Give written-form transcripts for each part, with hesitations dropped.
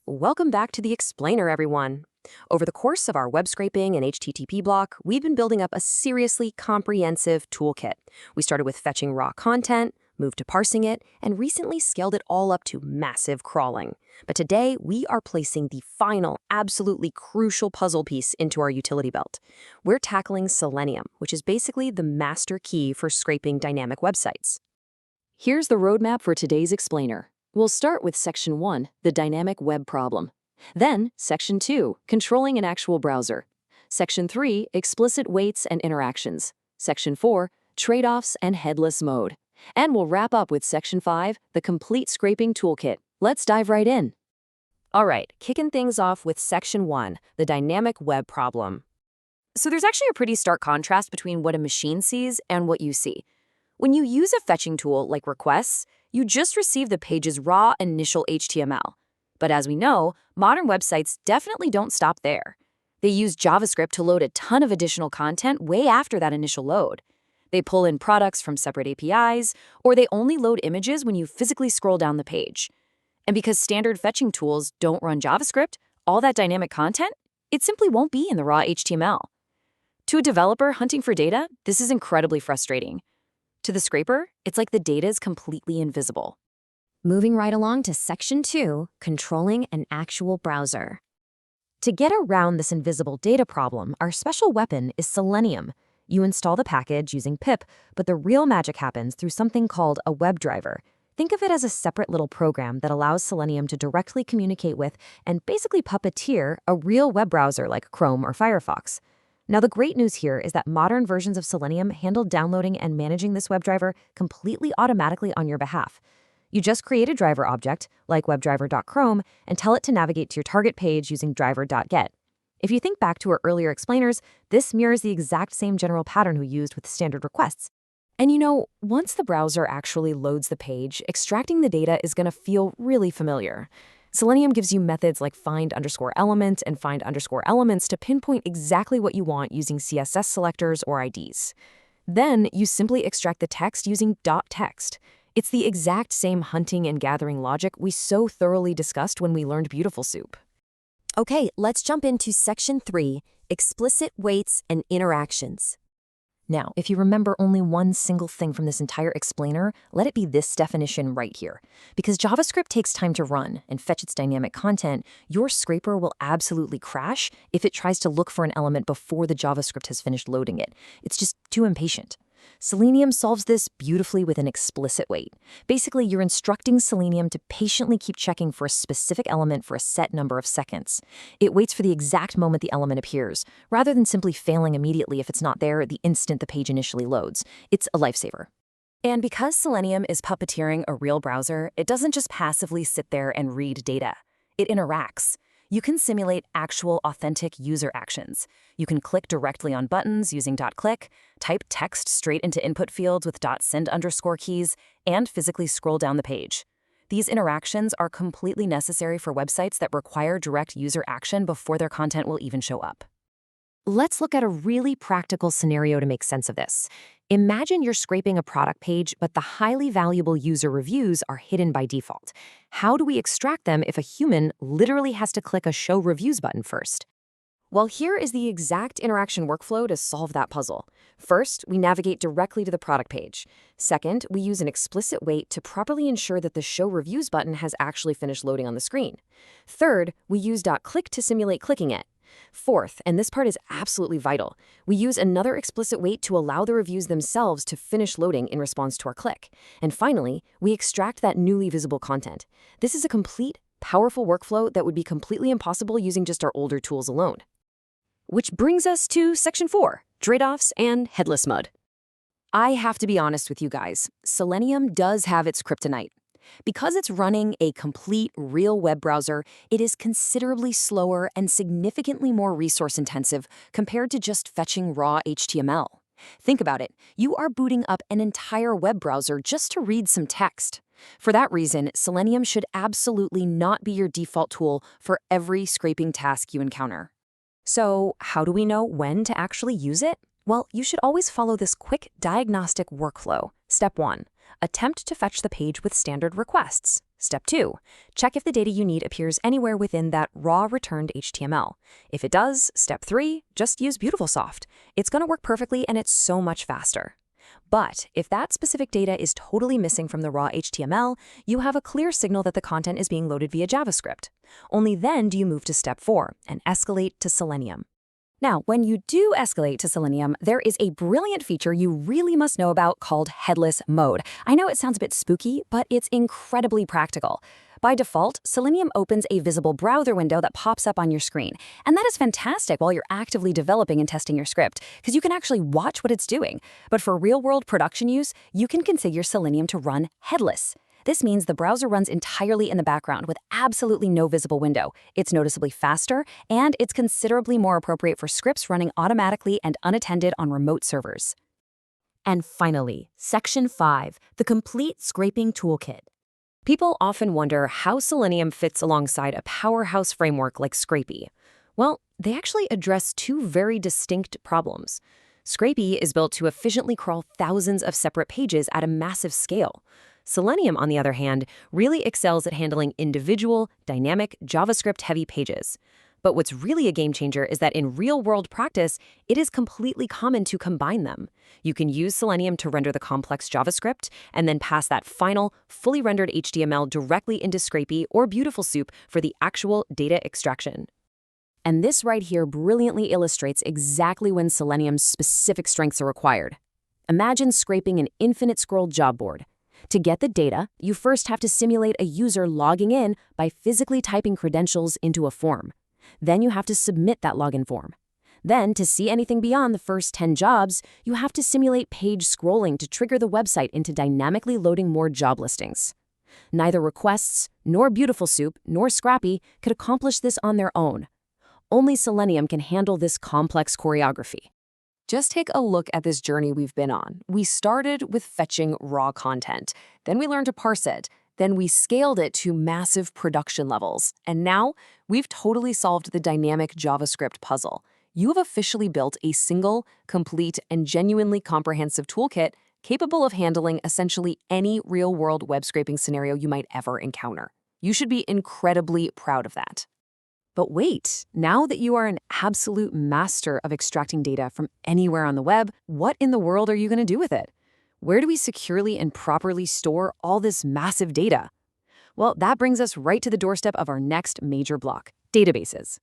Welcome back to the Explainer, everyone. Over the course of our web scraping and HTTP block, we've been building up a seriously comprehensive toolkit. We started with fetching raw content, moved to parsing it, and recently scaled it all up to massive crawling. But today, we are placing the final, absolutely crucial puzzle piece into our utility belt. We're tackling Selenium, which is basically the master key for scraping dynamic websites. Here's the roadmap for today's Explainer. We'll start with Section 1, the dynamic web problem. Then, Section 2, controlling an actual browser. Section 3, explicit waits and interactions. Section 4, trade-offs and headless mode. And we'll wrap up with Section 5, the complete scraping toolkit. Let's dive right in. All right, kicking things off with Section 1, the dynamic web problem. So there's actually a pretty stark contrast between what a machine sees and what you see. When you use a fetching tool like requests, you just receive the page's raw initial HTML. But as we know, modern websites definitely don't stop there. They use JavaScript to load a ton of additional content way after that initial load. They pull in products from separate APIs, or they only load images when you physically scroll down the page. And because standard fetching tools don't run JavaScript, all that dynamic content, it simply won't be in the raw HTML. To a developer hunting for data, this is incredibly frustrating. To the scraper, it's like the data is completely invisible. Moving right along to Section 2, controlling an actual browser. To get around this invisible data problem, our special weapon is Selenium. You install the package using pip, but the real magic happens through something called a WebDriver. Think of it as a separate little program that allows Selenium to directly communicate with and basically puppeteer a real web browser like Chrome or Firefox. Now, the great news here is that modern versions of Selenium handle downloading and managing this WebDriver completely automatically on your behalf. You just create a driver object, like webdriver.chrome, and tell it to navigate to your target page using driver.get. If you think back to our earlier explainers, this mirrors the exact same general pattern we used with standard requests. And once the browser actually loads the page, extracting the data is going to feel really familiar. Selenium gives you methods like find_element and find_elements to pinpoint exactly what you want using CSS selectors or IDs. Then you simply extract the text using .text. It's the exact same hunting and gathering logic we so thoroughly discussed when we learned Beautiful Soup. Okay, let's jump into Section 3, explicit waits and interactions. Now, if you remember only one single thing from this entire explainer, let it be this definition right here. Because JavaScript takes time to run and fetch its dynamic content, your scraper will absolutely crash if it tries to look for an element before the JavaScript has finished loading it. It's just too impatient. Selenium solves this beautifully with an explicit wait. Basically, you're instructing Selenium to patiently keep checking for a specific element for a set number of seconds. It waits for the exact moment the element appears, rather than simply failing immediately if it's not there the instant the page initially loads. It's a lifesaver. And because Selenium is puppeteering a real browser, it doesn't just passively sit there and read data. It interacts. You can simulate actual authentic user actions. You can click directly on buttons using .click, type text straight into input fields with .send_ keys, and physically scroll down the page. These interactions are completely necessary for websites that require direct user action before their content will even show up. Let's look at a really practical scenario to make sense of this. Imagine you're scraping a product page, but the highly valuable user reviews are hidden by default. How do we extract them if a human literally has to click a Show Reviews button first? Well, here is the exact interaction workflow to solve that puzzle. First, we navigate directly to the product page. Second, we use an explicit wait to properly ensure that the Show Reviews button has actually finished loading on the screen. Third, we use .click to simulate clicking it. Fourth, and this part is absolutely vital, we use another explicit wait to allow the reviews themselves to finish loading in response to our click. And finally, we extract that newly visible content. This is a complete, powerful workflow that would be completely impossible using just our older tools alone. Which brings us to Section 4, trade-offs and headless mode. I have to be honest with you guys, Selenium does have its kryptonite. Because it's running a complete real web browser, it is considerably slower and significantly more resource-intensive compared to just fetching raw HTML. Think about it. You are booting up an entire web browser just to read some text. For that reason, Selenium should absolutely not be your default tool for every scraping task you encounter. So, how do we know when to actually use it? Well, you should always follow this quick diagnostic workflow. Step 1. attempt to fetch the page with standard requests. Step 2, check if the data you need appears anywhere within that raw returned HTML. If it does, step 3, just use Beautifulsoft. It's going to work perfectly and it's so much faster. But if that specific data is totally missing from the raw HTML, you have a clear signal that the content is being loaded via JavaScript. Only then do you move to step 4 and escalate to Selenium. Now, when you do escalate to Selenium, there is a brilliant feature you really must know about called headless mode. I know it sounds a bit spooky, but it's incredibly practical. By default, Selenium opens a visible browser window that pops up on your screen. And that is fantastic while you're actively developing and testing your script, because you can actually watch what it's doing. But for real-world production use, you can configure Selenium to run headless. This means the browser runs entirely in the background with absolutely no visible window. It's noticeably faster, and it's considerably more appropriate for scripts running automatically and unattended on remote servers. And finally, Section 5, the complete scraping toolkit. People often wonder how Selenium fits alongside a powerhouse framework like Scrapey. Well, they actually address two very distinct problems. Scrapey is built to efficiently crawl thousands of separate pages at a massive scale. Selenium, on the other hand, really excels at handling individual, dynamic, JavaScript-heavy pages. But what's really a game changer is that in real-world practice, it is completely common to combine them. You can use Selenium to render the complex JavaScript and then pass that final, fully rendered HTML directly into Scrapey or Beautiful Soup for the actual data extraction. And this right here brilliantly illustrates exactly when Selenium's specific strengths are required. Imagine scraping an infinite scroll job board. To get the data, you first have to simulate a user logging in by physically typing credentials into a form. Then you have to submit that login form. Then, to see anything beyond the first 10 jobs, you have to simulate page scrolling to trigger the website into dynamically loading more job listings. Neither Requests, nor Beautiful Soup, nor Scrapey could accomplish this on their own. Only Selenium can handle this complex choreography. Just take a look at this journey we've been on. We started with fetching raw content. Then we learned to parse it. Then we scaled it to massive production levels. And now we've totally solved the dynamic JavaScript puzzle. You have officially built a single, complete, and genuinely comprehensive toolkit capable of handling essentially any real-world web scraping scenario you might ever encounter. You should be incredibly proud of that. But wait, now that you are an absolute master of extracting data from anywhere on the web, what in the world are you going to do with it? Where do we securely and properly store all this massive data? Well, that brings us right to the doorstep of our next major block, databases.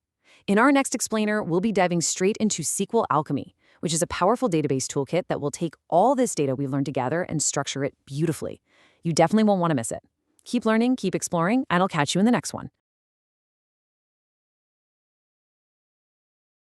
In our next explainer, we'll be diving straight into SQL Alchemy, which is a powerful database toolkit that will take all this data we've learned together and structure it beautifully. You definitely won't want to miss it. Keep learning, keep exploring, and I'll catch you in the next one.